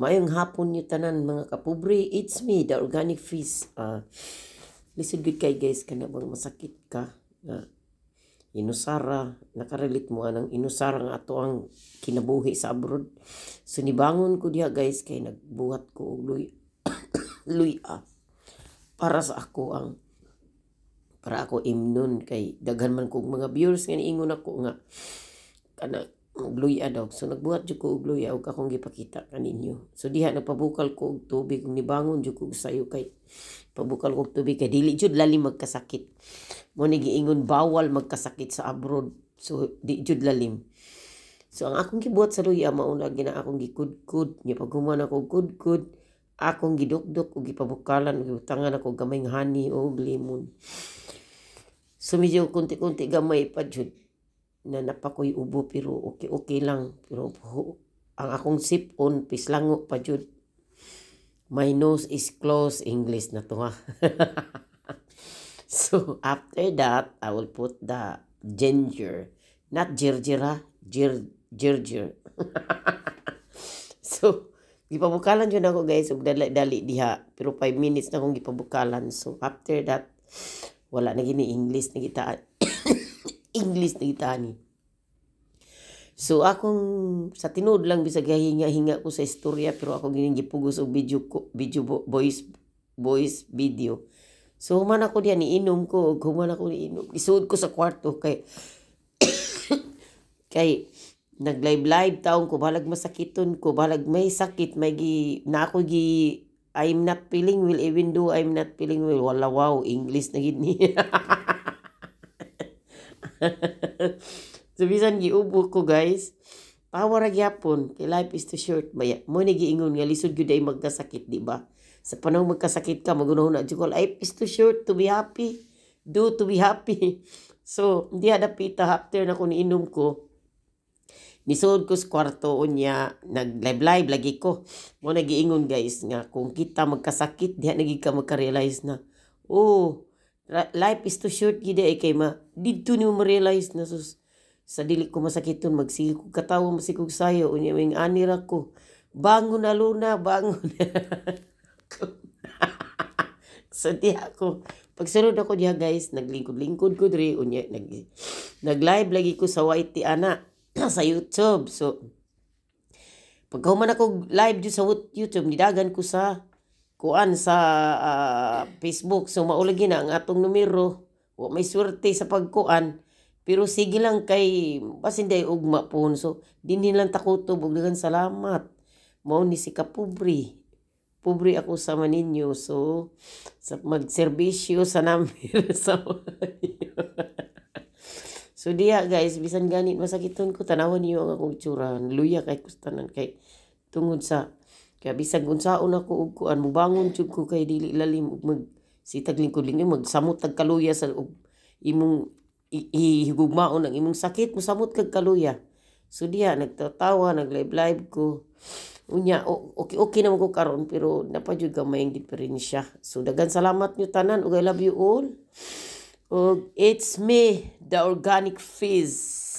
Mayong hapon niyo tanan mga kapobre. It's me, the organic fish. Listen good kay guys, kana bang masakit ka nga inusara, nakarelate mo anang inusara nga ato ang kinabuhi sa abroad. So nibangon ko diha guys kay nagbuhat ko og luya para sa ako ang para ako imnon kay daghan man kog mga viewers nga niingon ako nga kana luya daw. So nagbuhat jud ko og luya ug akong gipakita kaninyo. So diha nagpabukal ko og tubig ug nibangon jud ko sayo kay pabukal ko og tubig kay dili jud lalim magkasakit. Mo ni giingon bawal magkasakit sa abroad. So di jud lalim. So ang akong gibuhat sa luya mao na gina akong gikudkud, nya pag human ako kudkud, akong gidukdok ug gipabukalan ug gitangan ako gamay nga honey o lemon. So medyo kunti-kunti gamay pa jud na napakoy ubo pero okay lang, pero ang akong sipon pislango pa jud. My nose is closed, English na to ha. So after that I will put the ginger, not ginger ha, ginger. So gipabukalan jud ako guys ug dali diha, pero 5 minutes na akong gipabukalan. So after that wala na gini English na gitaan. English na itani. So akong sa tinuod lang bisag hinga-hinga ko sa istorya pero ako gining gipugos og video voice video. So human ako diyan niinom ko, human ako niinom. Isuod ko sa kwarto kay kay nag-live taon ko balag masakiton ko, balag may sakit, may na ako I'm not feeling well, even though I'm not feeling well. Wala wow, English na gid ni. So bisan giubo ko guys, tawa ra gyapon kay life is too short. Maya mo ni giingon nga lisod gyud ay magkasakit, di ba? Sa panahon magkasakit ka magunahon na jud life is too short to be happy. Do to be happy. So di ada pita after na ko niinom ko. Nisuod ko sa kwarto unya, nag-live lagi ko. Mo na giingon guys nga kung kita magkasakit diha na gid ka magka-realize na oh, life is too short gid ay kay didto ni mo realize na sa dili ko masakiton magsige ko katawo masikog sayo unya ming anira ko bangon na luna bangon. So diha ko pagsunod ako diha guys naglingkod ko diri unya nag-live lagi ko sa YT ana sa YouTube. So pagkahuman ako live dito sa YouTube nidagan ko sa kuan sa Facebook. So maulagi na ang atong numero. Wa may swerte sa pagkuan. Pero sige lang kay basin day ugma pon. So dinhin lang takutob ug daghang salamat. Mao ni si kapobre. Pobre ako sa maninyo. So sa magserbisyo sa namin sa so diya guys, bisan ganit masakiton ko tanawan niyo ang akong itsura. Luya kay kustanan kay tungod sa kaya bisag unsaon ako og kuan mubangon jud ko kay dili lalim ug sitag lingkod-lingkod magsamot tag kaluya sa imong ihigugmaon ang imong sakit mo samot kag kaluya. So diya nagtatawa nag-live ko. Unya okay naman ko karon pero napadyud gamay ang diferensya. So dagan salamat niyo tanan ug I love you all. It's me, the organic fish.